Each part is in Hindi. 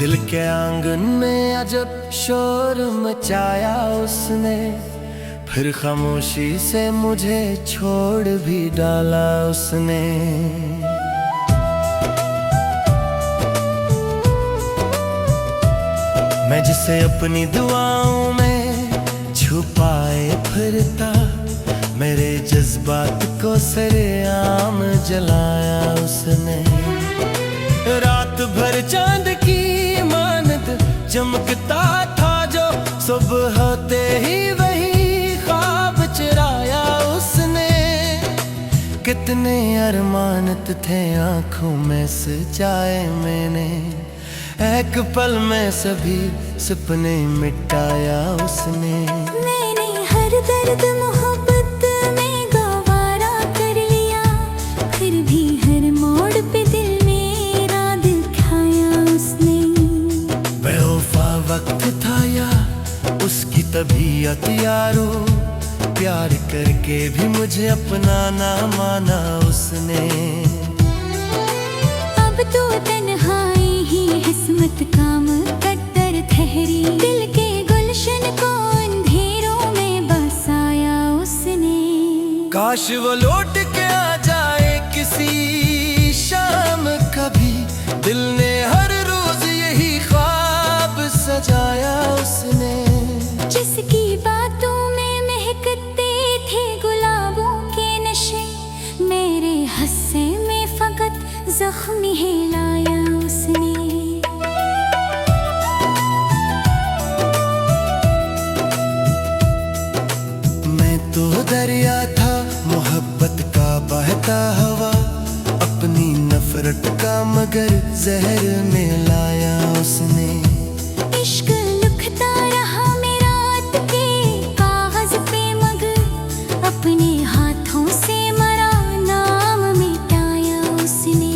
दिल के आंगन में अजब शोर मचाया उसने, फिर खामोशी से मुझे छोड़ भी डाला उसने। मैं जिसे अपनी दुआओं में छुपाए फिरता, मेरे जज्बात को सरेआम जलाया उसने। रात भर चांद की मानद चमकता था जो, सुबह होते ही वही ख्वाब चुराया उसने। कितने अरमानत थे आंखों में सजाए मैंने, एक पल में सभी सपने मिटाया उसने। मैंने हर दर्द मोहब्बत में गवारा कर लिया, फिर भी हर मोड़ पे दिल मेरा दिखाया उसने। बेवफा वक्त था या उसकी तबीयत यारो, प्यार करके भी मुझे अपना ना माना उसने। अब तो तन्हाई ही किस्मत काम कद्दर ठहरी, दिल के गुलशन को अंधेरों में बसाया उसने। काश वो लौट के आ जाए किसी शाम कभी, दिल ने हर रोज यही ख्वाब सजाया उसने। जिसकी बातों में महकते थे गुलाबों के नशे, मेरे हस्से में फकत जख्मी है लाया उसने। मैं तो दरिया था मोहब्बत का बहता हवा, अपनी नफरत का मगर जहर में लाया उसने। इश्क लिखता रहा मेरा के कागज पे, मगर अपने हाथों से मरा नाम मिटाया उसने।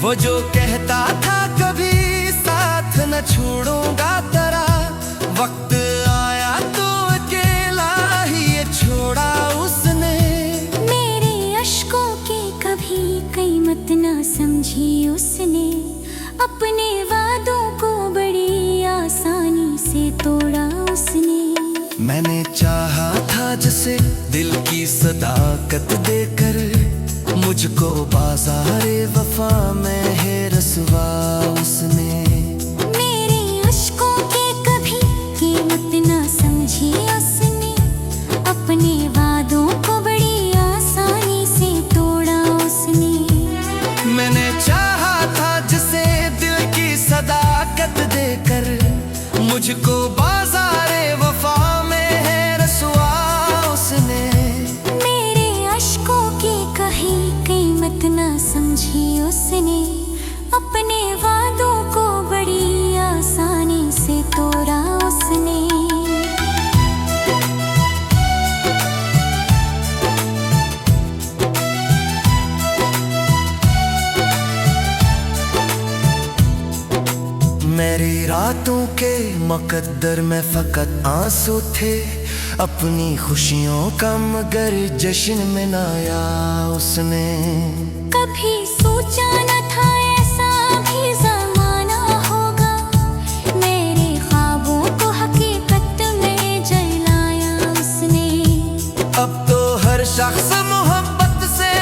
वो जो कहता था कभी साथ न छोड़ूंगा तेरा, वक्त आया तो अकेला ही ये छोड़ा उसने। मेरे अश्कों की कभी कीमत ना समझी उसने, अपने वादों को बड़ी आसानी से तोड़ा उसने। मैंने चाहा था जिसे दिल की सदाकत देकर, मुझको बाज़ारे वफा में है रसवा उसने। मेरे अश्कों की कभी कीमत ना समझी उसने, अपने वादों को बड़ी आसानी से तोड़ा उसने। मैंने चाहा था जिसे दिल की सदाकत देकर, मुझको बाज़ारे वफा में है रसवा उसने। मेरे अश्कों की कहीं कीमत ना समझी उसने, अपने वादों को बड़ी आसानी से तोड़ा उसने। मेरी रातों के मुकद्दर में फकत आंसू थे, अपनी खुशियों का मगर जश्न मनाया उसने। कभी सोचा न था ऐसा भी ज़माना होगा, मेरे ख्वाबों को हकीकत में जलाया उसने। अब तो हर शख्स मोहब्बत से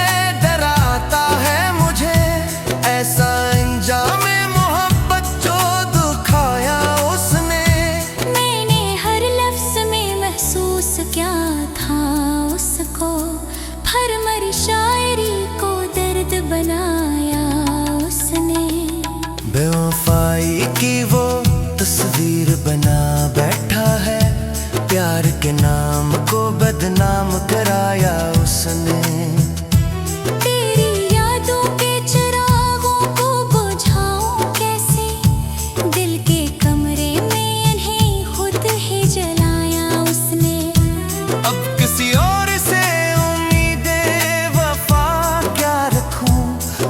डराता है मुझे, ऐसा अंजाम मोहब्बत जो दुखाया उसने। मैंने हर लफ्ज़ में महसूस क्या था उसको, भरमर शायरी को दर्द बनाया उसने। बेवफाई की वो तस्वीर बना बैठा है, प्यार के नाम को बदनाम कराया उसने। तेरी यादों के चिरागों को बुझाऊं कैसे, दिल के कमरे में इन्हें खुद ही जलाया उसने। अब किसी और से उम्मीदे वफा क्या रखूं,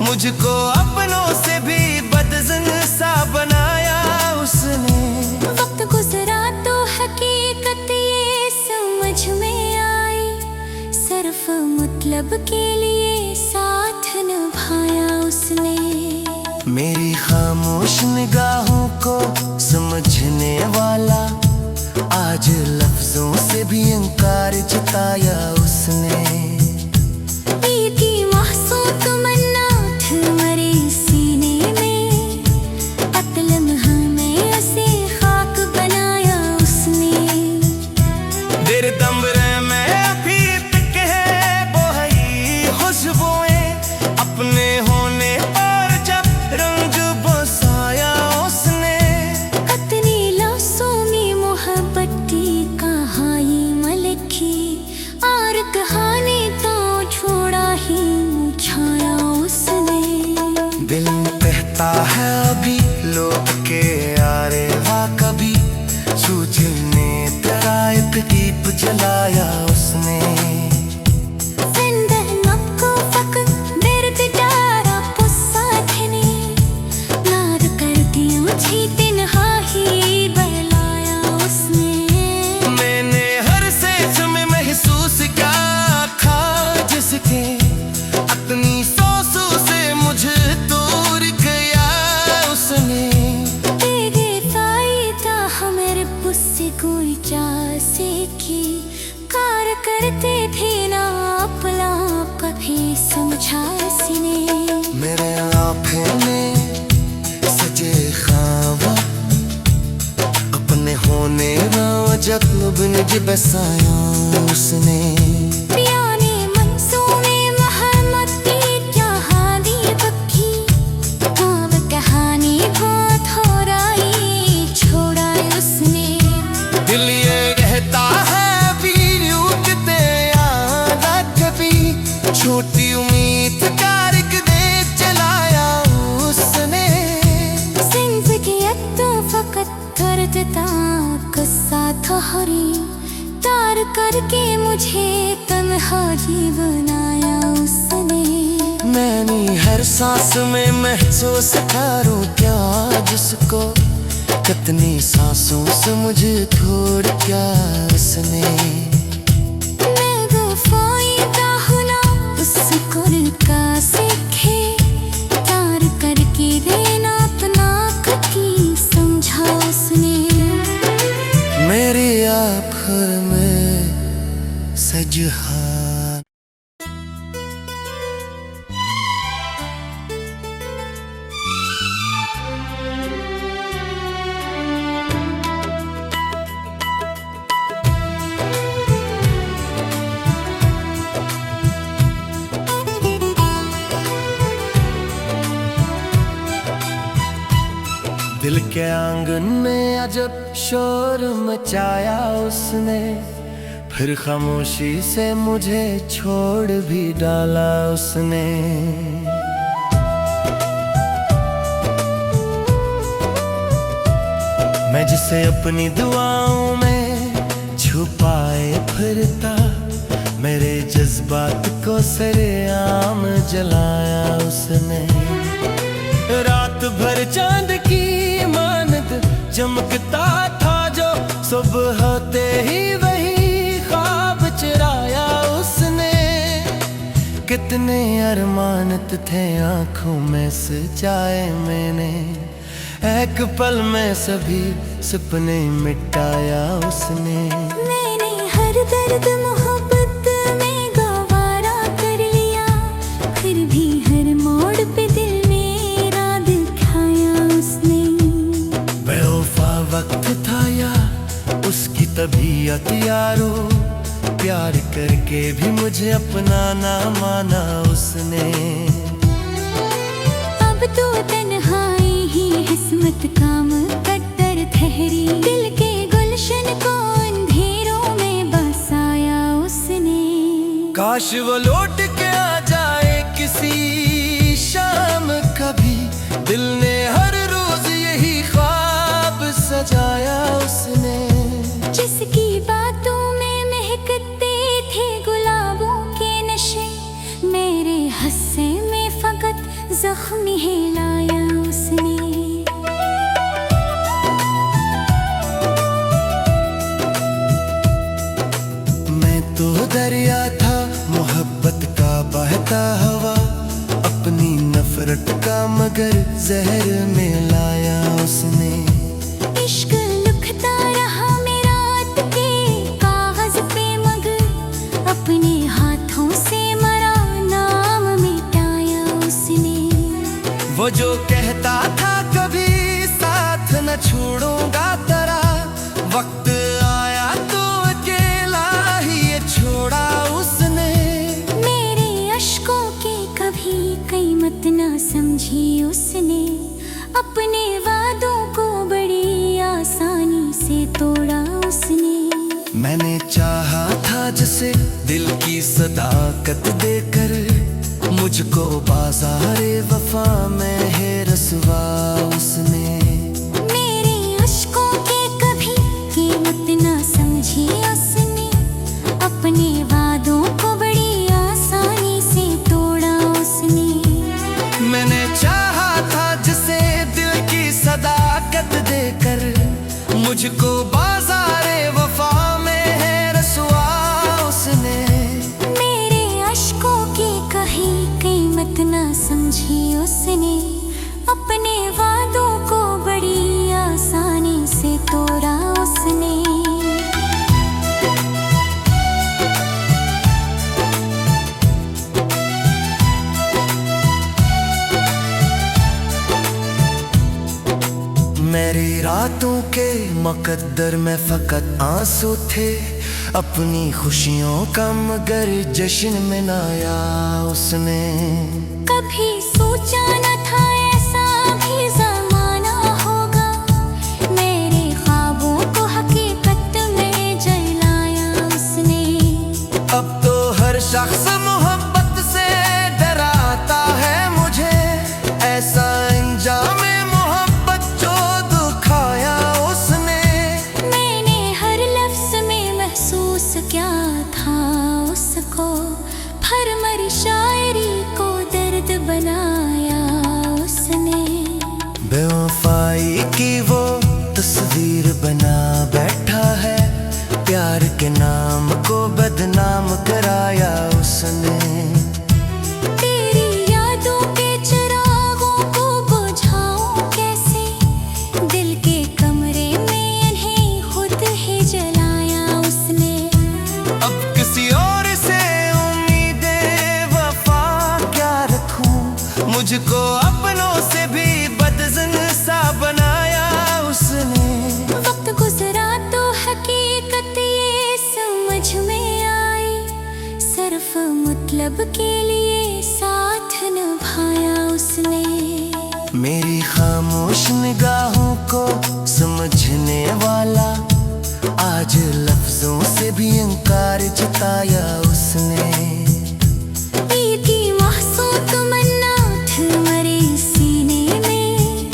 मुझको अपनों से भी बदजन सा बनाया उसने। वक्त गुजरा तो हकीकत ये समझ में आई, सिर्फ मतलब के लिए साथ निभाया उसने। मेरी खामोश निगाहों को समझने वाला, आज लफ्जों से भी इनकार जताया उसने। दिल की मासूम तमन्ना उठ मरे सीने में, अतलम्हा में उसे खाक बनाया उसने। दिल दमरे में अभी तक है वो ही खुशबुएं, अपने होने पर जब रंग बसाया उसने। अपनी लाशों में मोहब्बत की कहानी मलकी, और कहानी तो छोड़ा ही छाया उसने। दिल कहता है अभी लोग के यारे वा कभी, सूझने तेरा एक दीप जलाया उसने। मैंने हर सेज में महसूस क्या था जिसके, अपनी सांसों से मुझे तोड़ गया उसने। कोई चासे की कार करते थे ना अपना कभी समझा सीने। मेरे आँखें में सजे ख्वाब, अपने होने जब निज बसाया उसने। पियाने मंसूमे मोहम्मद की कहानी पक्की, अब कहानी बहुत हो रही छोड़ा उसने। दिल ये कहता है भी रुकते आना कभी, छोटी उम्मीद कारक दे चलाया उसने। जिंदगी तो फकत दर्द था गुस्सा था हरी, तार करके मुझे तन्हा जी बनाया उसने। मैंने हर सांस में महसूस करूं क्या जिसको, कितनी सांसों से मुझे छोड़ क्या उसने। मैं गुफाइदा हूँ ना उसको का सीखे, तार करके देना अपना कभी समझा उसने। मेरी आँखों में सजहा दिल के आंगन में अजब शोर मचाया उसने, फिर खामोशी से मुझे छोड़ भी डाला उसने। मैं जिसे अपनी दुआओं में छुपाए फिरता, मेरे जज्बात को सरेआम जलाया उसने। रात भर चांद की मानद चमकता था जो, सुबह होते ही वही ख्वाब चुराया उसने। कितने अरमानत थे आंखों में सजाए मैंने, एक पल में सभी सपने मिटाया उसने। मैंने हर दर्द मोहब्बत में गवारा कर लिया, फिर भी हर मोड़ पे दिल मेरा दिखाया उसने। बेवफा वक्त था या उसकी तबीयत यारो, प्यार करके भी मुझे अपना ना माना उसने। अब तो तन्हाई ही किस्मत काम कद्दर ठहरी, दिल के गुलशन को अंधेरों में बसाया उसने। काश वो लौट के आ जाए किसी शाम कभी, दिल ने हर रोज यही ख्वाब सजाया उसने। जिसकी बातों में महकते थे गुलाबों के नशे, मेरे हस्से में फकत जख्म ही लाया उसने। मैं तो दरिया था मोहब्बत का बहता हवा, अपनी नफरत का मगर जहर मिलाया उसने। इश्क लिखता रहा मैं रात के कागज पे मगर अपने हाथों से मरा नाम मिटाया उसने। वो जो कहता था कभी साथ न छोड़ूंगा तेरा, वक्त आया तो अकेला ही ये छोड़ा उसने। मेरे अश्कों की कभी कीमत ना समझी उसने, अपने वादों को बड़ी आसानी से तोड़ा उसने। मैंने चाहा था जिसे दिल की सदाकत देकर, मुझको बाज़ारे वफा में है रसवा उसने। मेरे अश्कों की कभी कीमत ना समझी उसने, अपने वादों को बड़ी आसानी से तोड़ा उसने। मैंने चाहा था जिसे दिल की सदाकत देकर, मुझको बाज़ारे वफा में है रसवा उसने। मेरे अश्कों की कहीं कीमत ना समझी उसने, अपने वादों को बड़ी आसानी से तोड़ा उसने। मेरी रातों के मुकद्दर में फकत आंसू थे, अपनी खुशियों का मगर जश्न मनाया उसने। कभी सोचा न था ऐसा भी ज़माना होगा, मेरे ख्वाबों को हकीकत में जलाया उसने। अब तो हर शख्स मोहब्बत से डराता है मुझे, ऐसा अंजाम मोहब्बत जो दुखाया उसने। मैंने हर लफ्ज़ में महसूस क्या था उसको, भरमरी शायरी को दर्द बनाया उसने। बेवफाई की वो तस्वीर बना बैठा है, प्यार के नाम को बदनाम कराया उसने। तेरी यादों के चिरागों को बुझाऊं कैसे, दिल के कमरे में इन्हें खुद ही जलाया उसने। अब किसी और से उम्मीदें वफा क्या रखूं, मुझको अपनों से भी बदजन सा बनाया उसने। वक्त गुजरा तो हकीकत ये समझ में आई, सिर्फ मतलब के लिए साथ निभाया उसने। मेरी खामोश निगाहों को समझने वाला, आज लफ्जों से भी इंकार जताया उसने। ईद की मासूम तमन्ना थी मेरे सीने में,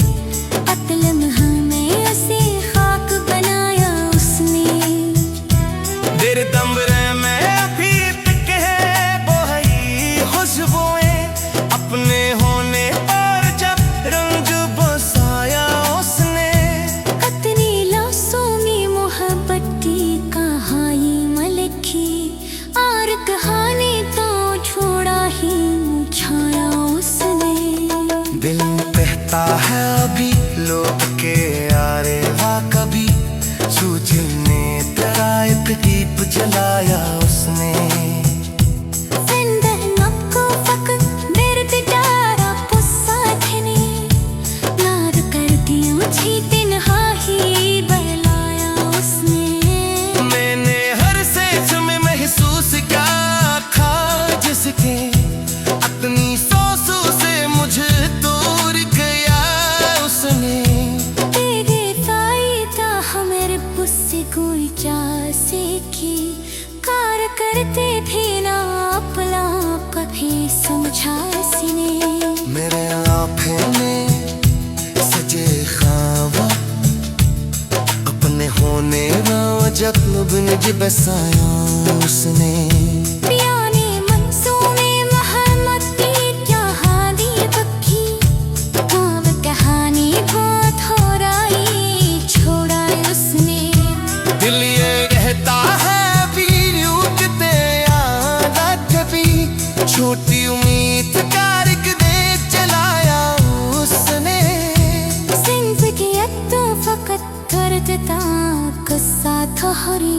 अतलम हमें उसे खाक बनाया उसने। दिल दमरे में अभी तक है वो ही खुशबुएं, अपने होने पर जब रंग बसाया उसने। कतनी लफ्ज़ों मोहब्बत की कहानी मलकी, और कहानी तो छोड़ा ही छाया उसने। दिल कहता है अभी लोग के यारे वा कभी, सूझने तेरा एक दीप जलाया उसने। जिंदह नक्को फक दर्द डारा पुस्सा थने, याद करती मुझे तिन्हा ही बहलाया उसने। मैंने हर सेज में महसूस क्या था जिसके, अपनी सांसों से मुझे दूर किया उसने। तेरे फायदा हमारे पुस्से कोई चासे की, कार करते भी ना अपना कभी समझा सीने। मेरे आँखें में सजे ख्वाब, अपने होने जब लुबन जी बसाया उसने। पियाने मंसूमे महमद की कहानी बक्की, काव कहानी बहुत हो रही छोड़ा उसने। दिल ये कहता है भी रुकते याद कभी, छोटी उम्मीद कारक दे चलाया सहारे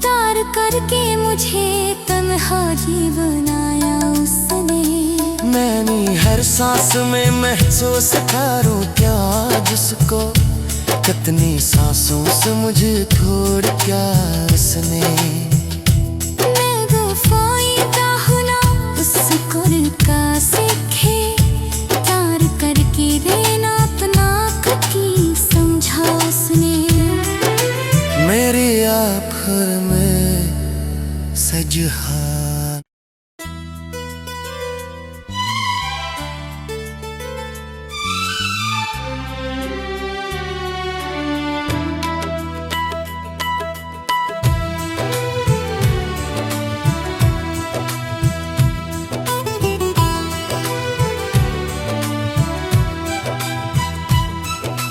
तार करके मुझे तन्हा जी बनाया उसने। मैंने हर सांस में महसूस करूं क्या जिसको, कितनी सांसों से मुझे छोड़ क्या उसने। मैं वफाई दाहुना उसको का सीखे, तार करके देना अपना कटी समझा उसने। मेरी आँखों में सजहा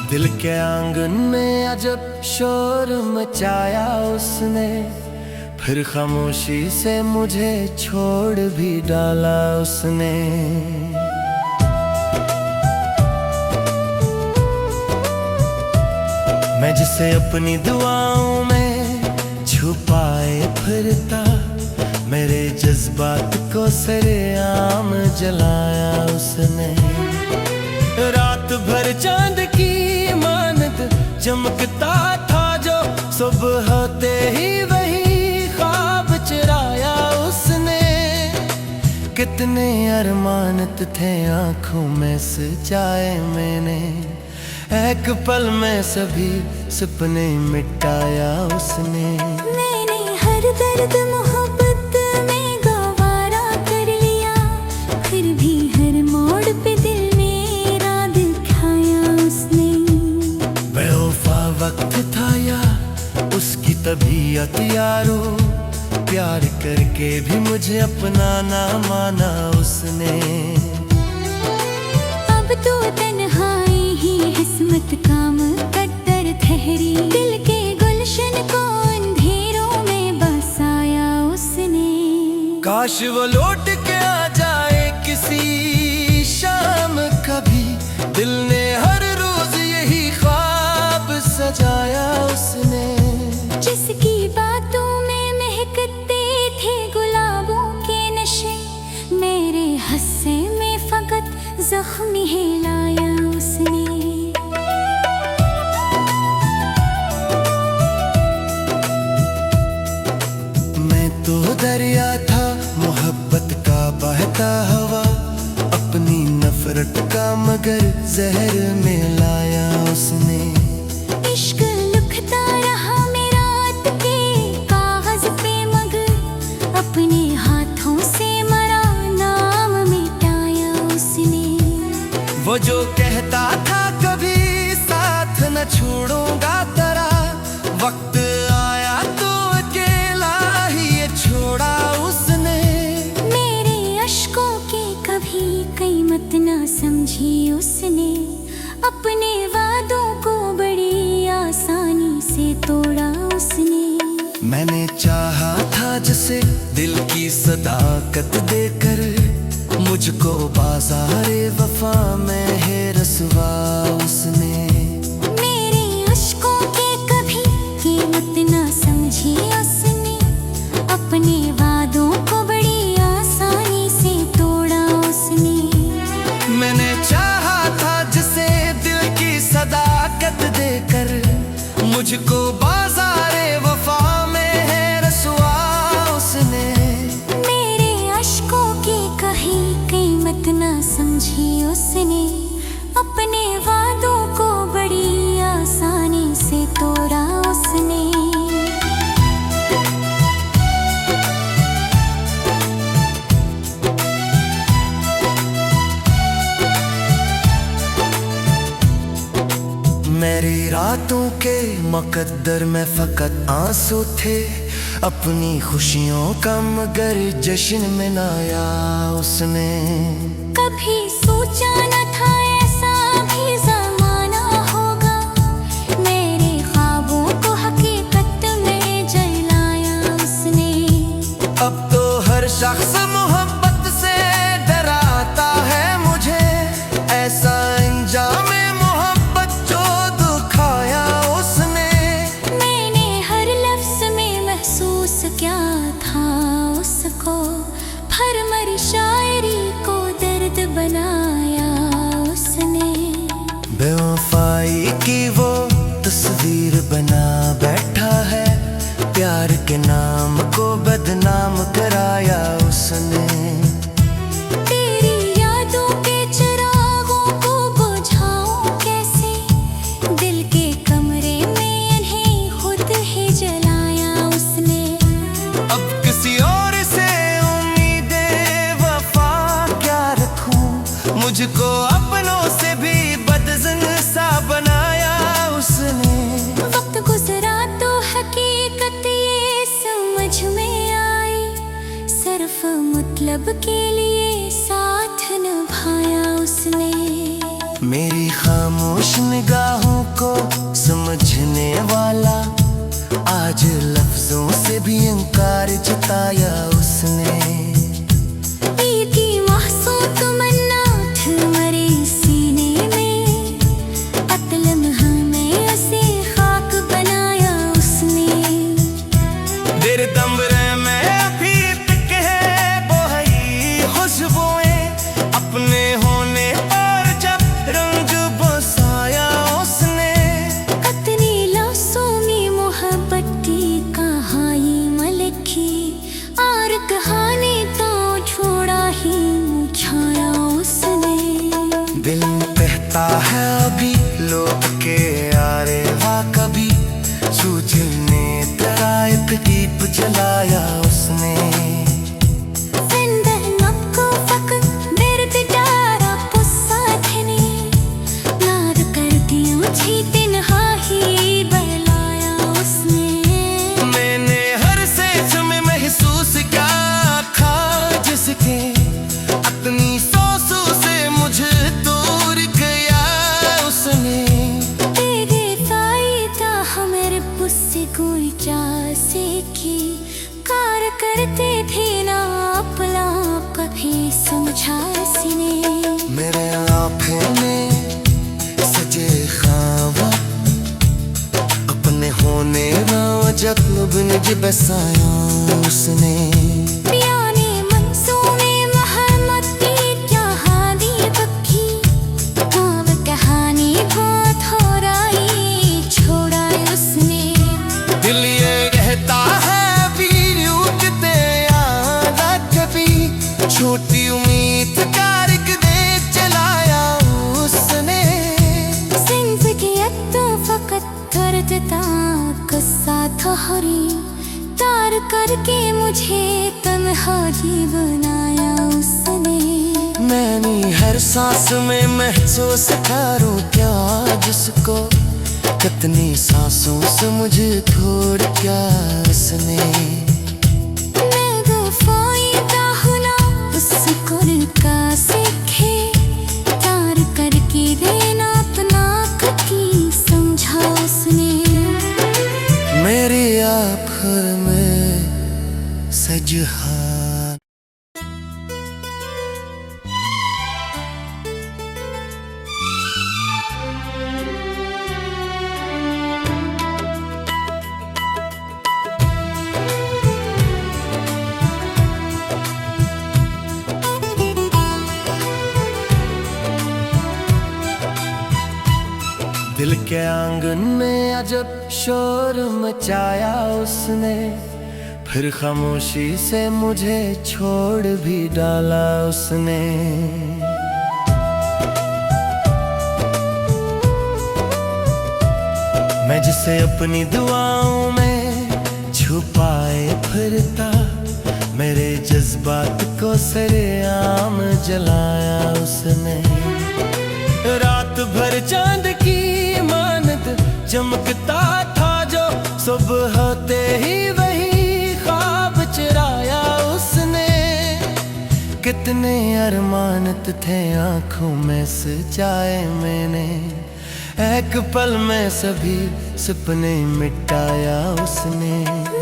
दिल के आंगन में अजब शोर मचाया उसने, फिर खामोशी से मुझे छोड़ भी डाला उसने। मैं जिसे अपनी दुआओं में छुपाए फिरता, मेरे जज्बात को सरेआम जलाया उसने। रात भर चांद की मानद चमकता था जो, सुबह होते ही वही ख्वाब चुराया उसने। कितने अरमानत थे आंखों में सजाए मैंने, एक पल में सभी सपने मिटाया उसने। मैंने हर दर्द मोहब्बत में गवारा कर लिया, फिर भी हर मोड़ पे दिल मेरा दिखाया उसने। बेवफा वक्त था या उसकी तबीयत यारो, प्यार करके भी मुझे अपना ना माना उसने। अब तो तन्हाई ही किस्मत का मुकद्दर ठहरी, दिल के गुलशन को अंधेरों में बसाया उसने। काश वो लौट के आ जाए किसी शाम कभी, दिल ने हर रोज यही ख्वाब सजाया उसने। जिसकी बातों में महकते थे गुलाबों के नशे, मेरे हस्से में फकत जख्म ही लाया उसने। मैं तो दरिया था मोहब्बत का बहता हवा, अपनी नफरत का मगर जहर में लाया उसने। इश्क लिखता रहा मेरा रात के कागज पे, मगर अपने हाथों से मरा नाम मिटाया उसने। वो जो कहता था कभी साथ न छोड़ूंगा तेरा, वक्त आया तो अकेला ही ये छोड़ा उसने। मेरे अश्कों की कभी कीमत ना समझी उसने, अपने वादों को बड़ी आसानी से तोड़ा उसने। मैंने चाहा था जिसे दिल की सदाकत देकर, मुझको बाज़ारे वफा में है रसवा उसने। मेरे अश्कों की कभी कीमत ना समझी उसने, अपने वादों को बड़ी आसानी से तोड़ा उसने। मैंने चाहा था जिसे दिल की सदाकत देकर, मुझको बाज़ारे वफा में है रसवा उसने। मेरे अश्कों की कहीं कीमत ना समझी उसने, अपने वादों को बड़ी आसानी से तोड़ा उसने। मेरी रातों के मुकद्दर में फकत आंसू थे, अपनी खुशियों का मगर जश्न मनाया उसने। कभी सोचा न था ऐसा भी ज़माना होगा, मेरे ख्वाबों को हकीकत में जलाया उसने। अब तो हर शख्स मोहब्बत से डराता है मुझे, ऐसा अंजाम मोहब्बत जो दुखाया उसने। मैंने हर लफ्ज़ के नाम को बदनाम कराया उसने। तेरी यादों के चिरागों को बुझाऊं कैसे, दिल के कमरे में इन्हें खुद ही जलाया उसने। अब किसी और से उम्मीदें वफा क्या रखूं, मुझको अपनों से भी बदजन सा बनाया उसने। वक्त गुजरा तो हकीकत ये समझ में आई, सिर्फ मतलब के लिए साथ निभाया उसने। मेरी खामोश निगाहों को समझने वाला आज लफ्जों से भी इंकार जताया उसने। ईद की मासूम तमन्ना थी मरे सीने में, अतलम हमें उसे खाक बनाया उसने। दिल दमरे में अभी तक है वो ही खुशबुएं, अपने होने पर जब रंग बसाया उसने। कतनी लासूमी मोहब्बत की कहानी मलकी, और कहानी तो छोड़ा ही छाया उसने। दिल कहता है अभी लोग के यारे वा कभी, सूझने तेरा एक दीप जलाया उसने। जिंदह नक्को फक दर्द डारा पुस्सा थने, नाद कर दियो छी तिन्हा ही बहलाया उसने। मैंने हर सेज में महसूस क्या था जिसके, अपनी सोचों से मुझे दूर किया उसने। तेरे फायदा हमारे पुस्से कोई चासे की, कार करते थे ना अपना कभी समझा सीने। मेरे आँखें में सजे ख्वाब, अपने होने जब निज बसाया उसने। पियाने मंसूमे महमद की कहानी पक्की, काम कहानी बहुत हो रही छोड़ा उसने। दिल ये कहता है भी रुकते याद कभी, छोटी उम्मीद कारक दे चलाया उसने। जिंदगी तो फकत करता किस्सा था हरी, तार करके मुझे तन्हा ही बनाया उसने। मैंने हर सांस में महसूस करूं क्या जिसको, कितनी सांसों से मुझे छोड़ क्या उसने। मैं गफायदा हुना उसको का सीखे, तार करके देना अपना कटी समझा उसने। मेरी आँखों में सजहा। दिल के आंगन में अजब शोर मचाया उसने, फिर खामोशी से मुझे छोड़ भी डाला उसने। मैं जिसे अपनी दुआओं में छुपाए फिरता, मेरे जज्बात को सरेआम जलाया उसने। रात भर चांद की मानद चमकता था जो, सुबह होते ही वही ख्वाब चुराया उसने। कितने अरमानत थे आंखों में सजाए मैंने, एक पल में सभी सपने मिटाया उसने।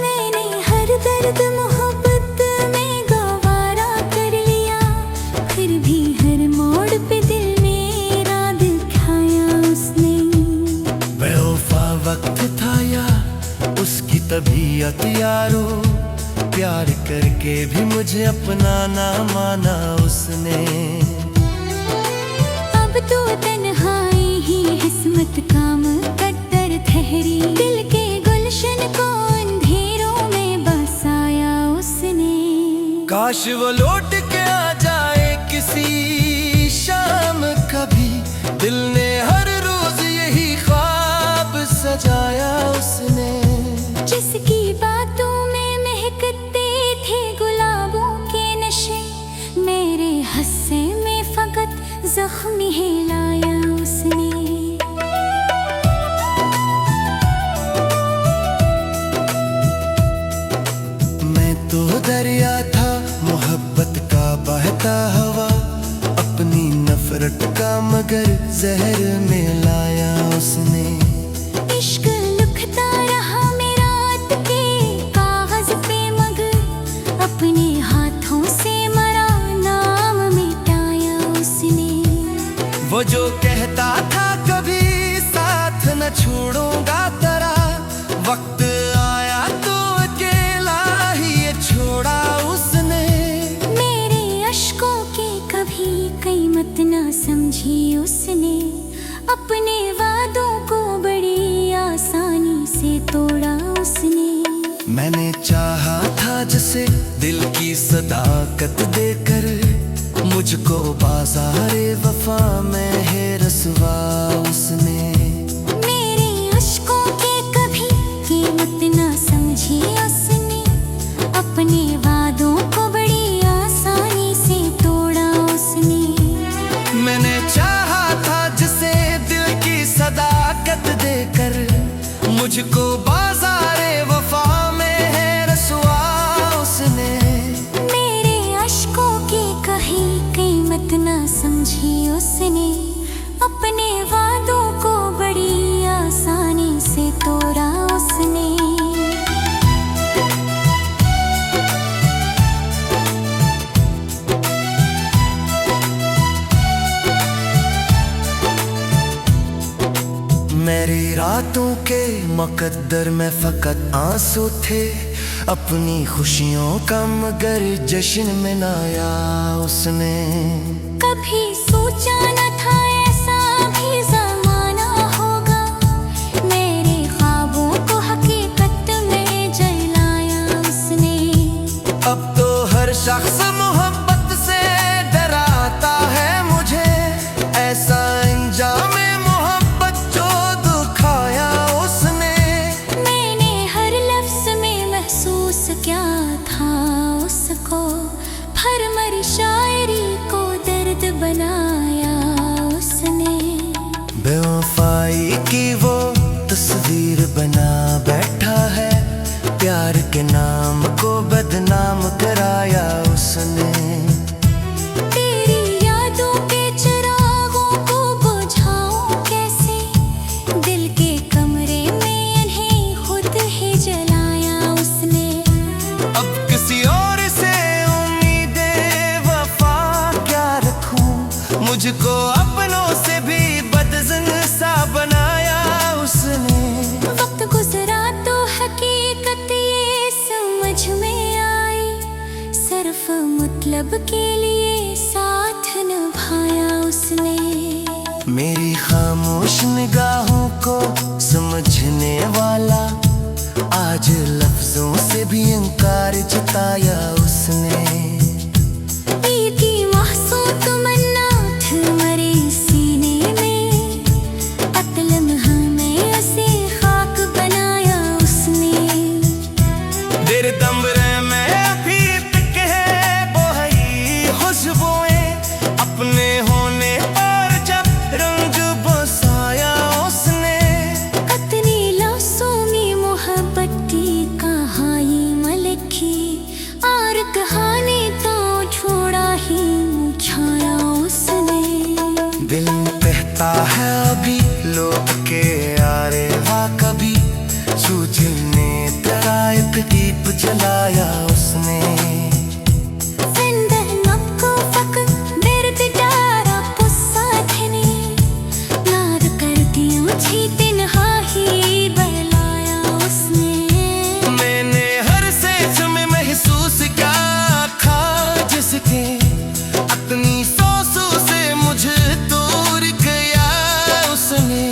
मैंने हर दर्द मोहब्बत में गवारा कर लिया, फिर भी हर मोड़ पे दिल मेरा दिखाया उसने। बेवफा वक्त था या उसकी तबीयत यारो, प्यार करके भी मुझे अपना ना माना उसने। अब तो तन्हाई ही किस्मत काम कद्दर ठहरी, दिल के गुलशन को अंधेरों में काश वो लौट के आ जाए किसी शाम कभी। दिल ने हर रोज यही ख्वाब सजाया उसने। जिसकी बातों में महकते थे गुलाबों के नशे, मेरे हस्से में फकत जख्म ही लाया उसने। मैं तो दरिया था मोहब्बत का बहता हवा, अपनी नफरत का मगर जहर में लाया उसने। इश्क लिखता रहा मैं रात के कागज पे मगर अपने हाथों से मरा नाम मिटाया उसने। वो जो कहता था कभी साथ न छोड़ूंगा तेरा, वक्त आया तो अकेला ही ये छोड़ा उसने। मेरे अश्कों की कभी कीमत ना समझी उसने, अपने वादों को बड़ी आसानी से तोड़ा उसने। मैंने चाहा था जिसे दिल की सदाकत देकर, मुझको बाज़ारे वफा में है रसवा उसने। मेरे अश्कों की कभी कीमत ना समझी उसने, अपने वादों को बड़ी आसानी से तोड़ा उसने। मैंने चाहा था जिसे दिल की सदाकत देकर, मुझको बाज़ारे वफा में है रसवा उसने। मेरे अश्कों की कहीं कीमत ना समझी उसने, अपने वादों को बड़ी आसानी से तोड़ा उसने। मेरी रातों के मुकद्दर में फकत आंसू थे, अपनी खुशियों का मगर जश्न मनाया उसने। कभी सोचा न था ऐसा भी ज़माना होगा, मेरे ख्वाबों को हकीकत में जलाया उसने। अब तो हर शख्स मोहब्बत से डराता है मुझे, ऐसा अंजाम मोहब्बत जो दुखाया उसने। मैंने हर लफ्ज़ में महसूस क्या था उसको, भरमर शायरी को दर्द बनाया उसने। बेवफाई की वो तस्वीर बना बैठा है, प्यार के नाम को बदनाम कराया उसने। तेरी यादों के चिरागों को बुझाऊं कैसे, दिल के कमरे में इन्हें खुद ही जलाया उसने। अब किसी और से उम्मीदें वफा क्या रखूं, मुझको अपनों से भी बदजन सा बनाया उसने। वक्त गुजरा तो हकीकत ये समझ में आई, सिर्फ मतलब के लिए साथ निभाया उसने। मेरी खामोश निगाहों को समझने वाला, आज लफ्जों से भी इनकार जताया उसने। पीर की महसूस तमन्ना थी मरे सीने में, कत्ल हमें उसे खाक बनाया उसने। दिल दमरे में भी तक है बोहई खुशबुएं, अपने होने पर जब रंग बसाया उसने। कतनी लाशों में मोहब्बत की कहानी मलकी, और कहानी तो छोड़ा ही छाया उसने। दिल कहता है अभी लोग के आरे वा कभी, सूझने तेरा एक दीप जलाया उसने। जिंदह नक्को फक दर्द डारा पुस्सा थने, याद कर दियों छी तिन्हा ही बहलाया उसने। मैंने हर सेज में महसूस क्या था जिसके, अपनी सांसों से मुझे दूर गया उसने।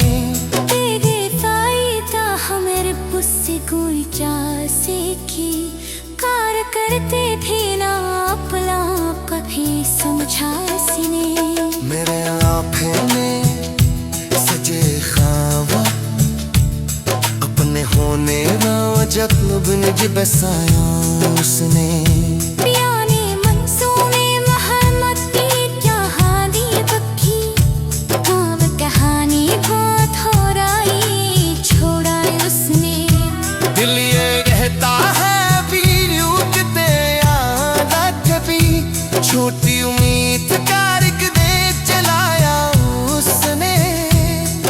तेरे फायदा हमारे पुस्से कोई चासे की, कार करते थे ना अपना समझा उसने। मेरे आँखों में सजे ख्वाब अपने होने ना जख्म बिन बसाया उसने। प्याने मंसूमे महमती क्या हादी पक्की काव कहानी बहुत हो रही छोड़ा उसने। दिल ये कहता है वीर उठते याद कभी छोटी उम्मीद कारक दे चलाया उसने।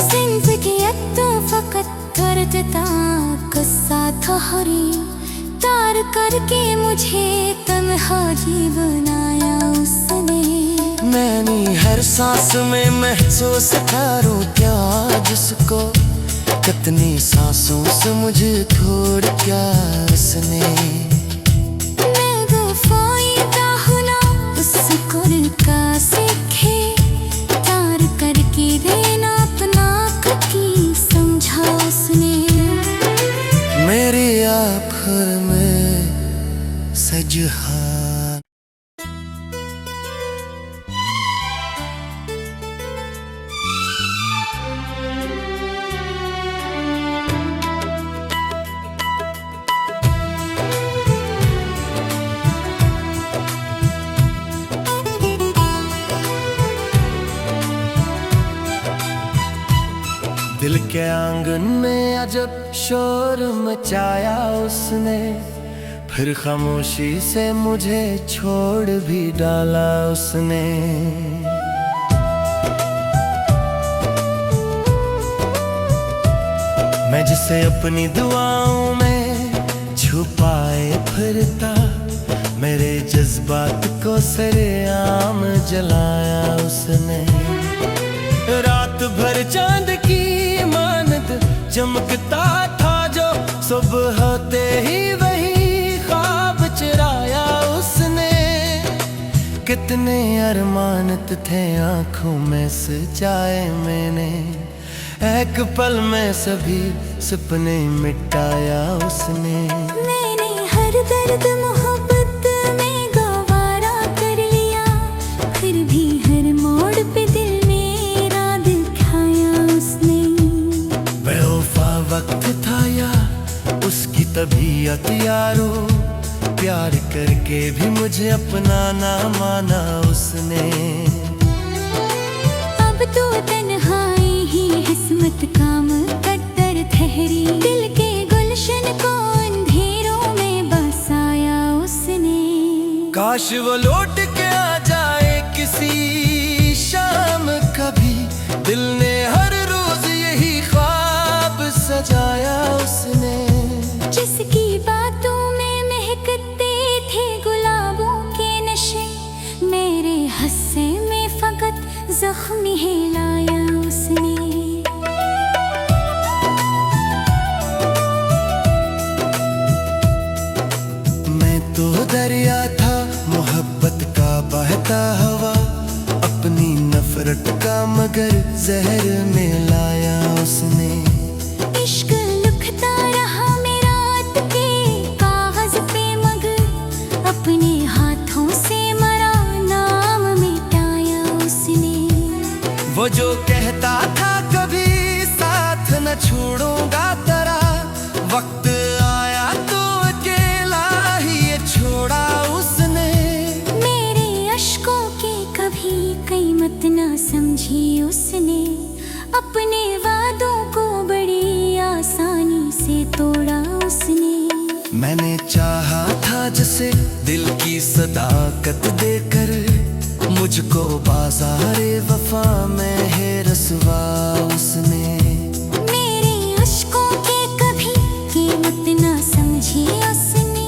सिंफ की तो फकत कर देता गुस्सा था हरी तार करके मुझे तन्हा जी बनाया उसने। मैंने हर सांस में महसूस करूं क्या जिसको कितनी सांसों से मुझे छोड़ क्या उसने। मैं गुफाइदा हुना उसको का सीखे तार करके देना अपना की समझा उसने। मेरी आँखों में सजहा दिल के आंगन में अजब शोर मचाया उसने। फिर खामोशी से मुझे छोड़ भी डाला उसने। मैं जिसे अपनी दुआओं में छुपाए फिरता मेरे जज्बात को सरेआम जलाया उसने। रात भर चांद की मानद चमकता था जो सुबह होते ही वही ख्वाब चुराया उसने। कितने अरमानत थे आंखों में सजाए मैंने एक पल में सभी सपने मिटाया उसने। मैंने हर दर्द मोहब्बत में गवारा कर लिया फिर भी हर मोड़ पे दिल मेरा दिखाया उसने। बेवफा वक्त था या उसकी तबीयत यारो प्यार करके भी मुझे अपना ना माना उसने। अब तो तन्हाई ही किस्मत काम कद्दर ठहरी दिल के गुलशन को अंधेरों में बसाया उसने। काश वो लौट के आ जाए किसी शाम कभी दिल ने हर रोज यही ख्वाब सजाया उसने। जिसकी बातों में महकते थे गुलाबों के नशे मेरे हस्से में फकत जख्मी है लाया उसने। मैं तो दरिया था मोहब्बत का बहता हवा अपनी नफरत का मगर जहर में लाया उसने। इश्क लिखता रहा मेरा रात के कागज पे मगर अपने हाथों से मरा नाम मिटाया उसने। वो जो कहता था कभी साथ न छोड़ूंगा तेरा वक्त आया तो अकेला ही ये छोड़ा उसने। मेरे अश्कों की कभी कीमत ना समझी उसने अपने वादों को बड़ी आसानी से तोड़ा उसने। मैंने चाहा था जिसे दिल की सदाकत देकर मुझको बाज़ारे वफा में है रसवा उसने। मेरे अश्कों की कभी कीमत ना समझी उसने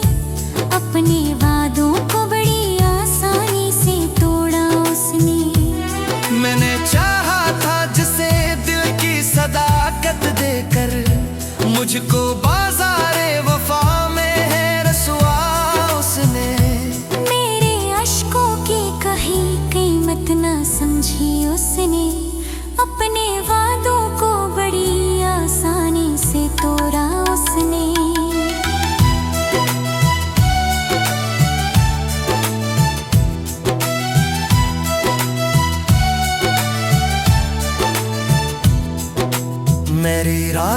अपने वादों को बड़ी आसानी से तोड़ा उसने। मैंने चाहा था जिसे दिल की सदाकत देकर मुझको बाज़ारे वफा में है रसवा उसने। मेरे अश्कों की कहीं कीमत ना समझी उसने अपने वादों को बड़ी आसानी से तोड़ा उसने।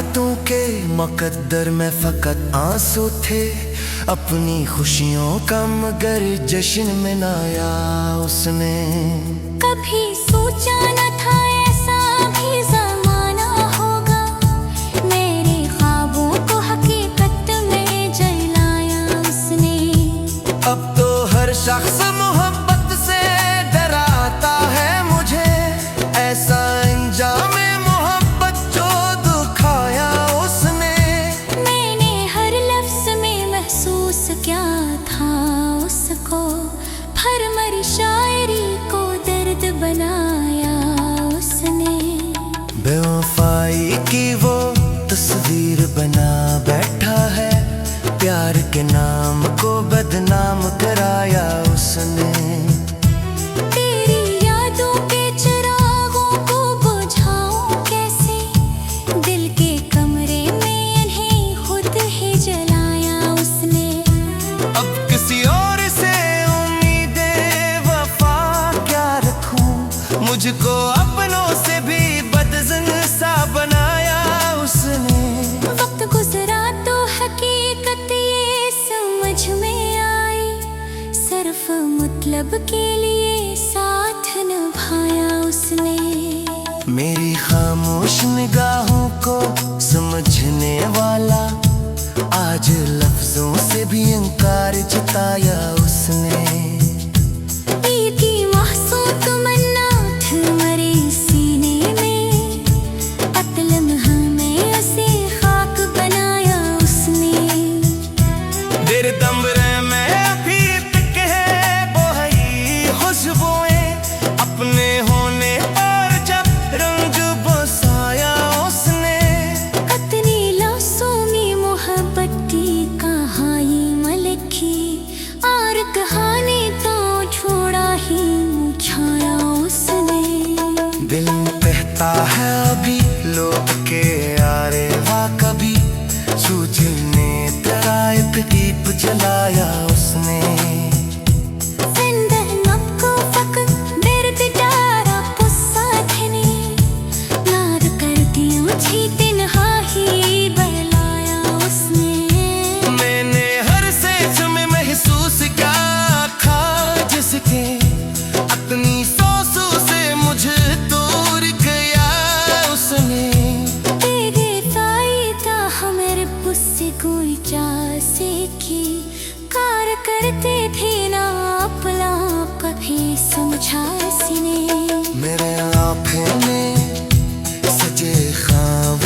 रातों के मुकद्दर में फकत आंसू थे, अपनी खुशियों का मगर जश्न मनाया उसने। कभी सोचा न था ऐसा भी ज़माना होगा, मेरे ख्वाबों को हकीकत में जलाया उसने। अब तो हर शख्स मोहब्बत से डराता है मुझे, ऐसा अंजाम मोहब्बत जो दुखाया उसने। मैंने हर लफ्ज़ में महसूस क्या था उसको, भरमर शायरी को दर्द बनाया उसने। बेवफाई की वो तस्वीर बना बैठा है, प्यार के नाम को बदनाम कराया उसने। तेरी यादों के चिरागों को बुझाऊं कैसे, दिल के कमरे में इन्हें खुद ही जलाया उसने। अब किसी और से उम्मीदें वफा क्या रखूं, मुझको अपनों से भी बदजन सा बनाया उसने। वक्त गुजरा तो हकीकत ये समझ में आई, सिर्फ मतलब के लिए साथ निभाया उसने। मेरी खामोश निगाहों को समझने वाला आज लफ्जों से भी इनकार जताया उसने। दिल की मासूम तमन्ना थी मरे सीने में, कत्ल में उसे खाक बनाया उसने। दिल दमरे में अभी तक है वो ही खुशबुएं, अपने होने पर जब रंग बसाया उसने। कतनी लाशों मोहब्बत की कहानी मलकी, और कहानी तो छोड़ा ही छाया उसने। दिल में कहता है अभी लोग के यारे वाह, कभी सूझने तेरा एक दीप जलाया उसने। जिंदा नक्को फकत दर्द डारा पुस्सा थने, याद करती मुझे तन्हाई बहलाया उसने। मैंने हर सेज में महसूस क्या था जिसके, अपनी सांसों से मुझे दूर गया उसने। तेरे फायदा हमारे पुस्से कोई चासे की, कार करते थे ना अपना कभी समझा सीने। मेरे आँखें में सजे ख्वाब,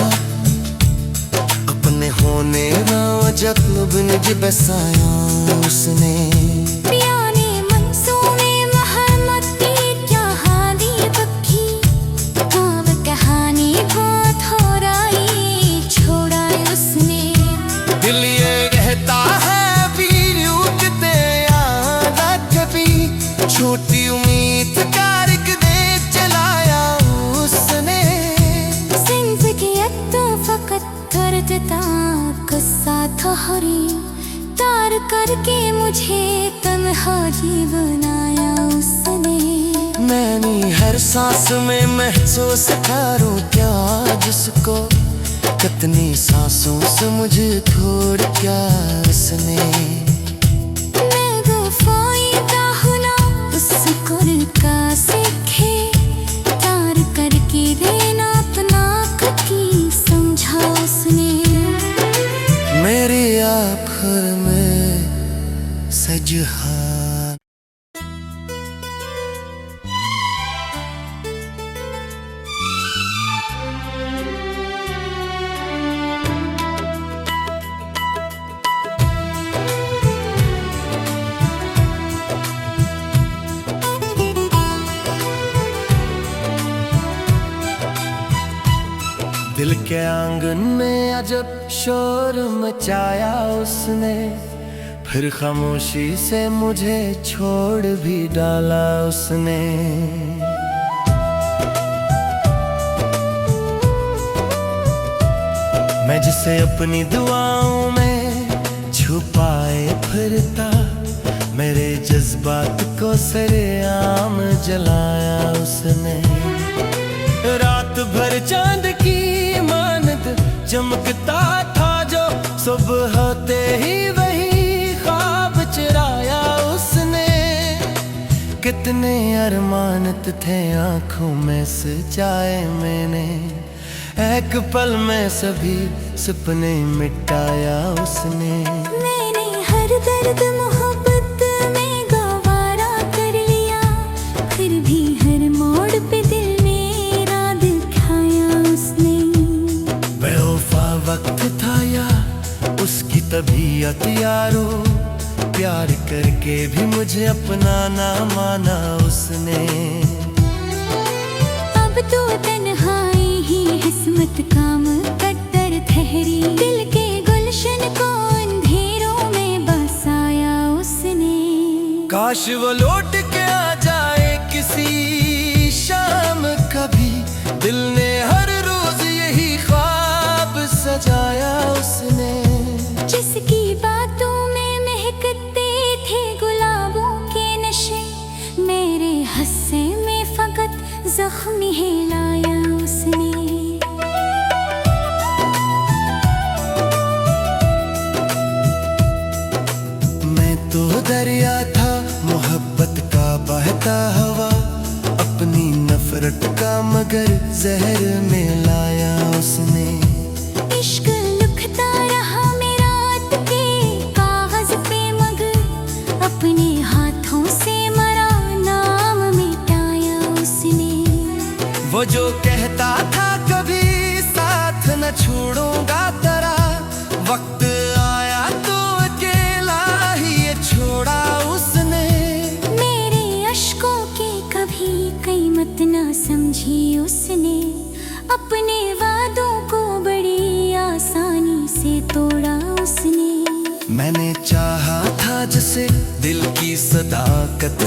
अपने होने जब निज बसाया उसने। पियाने मंसूमे महमती कहानी बक्की, अब कहानी बहुत हो रही छोड़ा उसने। दिल ये कहता है भी उठते याद कभी, छोटी उम्मीद कारक दे चलाया उसने। जिंदगी तो फकत दर्द ता गुस्सा था हरी, तार करके मुझे तन्हा ही बनाया उसने। मैंने हर सांस में महसूस करूं क्या जिसको, कितनी सांसों से मुझे छोड़ क्या उसने। मैं वफाइदा हूं ना उसको का सीखे, तार करके देना अपना ककी समझा उसने। मेरी आँखों में सजहा। दिल के आंगन में अजब शोर मचाया उसने, फिर खामोशी से मुझे छोड़ भी डाला उसने। मैं जिसे अपनी दुआओं में छुपाए फिरता, मेरे जज्बात को सरेआम जलाया उसने। रात भर चांद की मानद चमक सुबह होते ही वही ख्वाब चुराया उसने। कितने अरमानत थे आंखों में सजाए मैंने, एक पल में सभी सपने मिटाया उसने। मैंने हर दर्द मोहब्बत में गवारा कर लिया, फिर भी हर मोड़ पे दिल मेरा दिखाया उसने। बेवफा वक्त था या उसकी तबीयत यारो, प्यार करके भी मुझे अपना ना माना उसने। अब तो तन्हाई ही किस्मत का मुकद्दर ठहरी, दिल के गुलशन को अंधेरों में बसाया उसने। काश वो लौट के आ जाए किसी शाम कभी, दिल ने हर रोज यही ख्वाब सजाया उसने। जिसकी बातों में महकते थे गुलाबों के नशे, मेरे हस्से में फकत जख्म ही लाया उसने। मैं तो दरिया था मोहब्बत का बहता हवा, अपनी नफरत का मगर जहर में लाया उसने। इश्क लिखता रहा मेरा के कागज पे मगर, अपने हाथों से मरा नाम मिटाया उसने। वो जो कहता था कभी साथ न छोड़ूंगा तेरा, वक्त आया तो अकेला ही ये छोड़ा उसने। मेरे अश्कों की कभी कीमत ना समझी उसने, अपने वादों को बड़ी आसानी से तोड़ा उसने। मैंने चाहा था जैसे दिल की सदाकत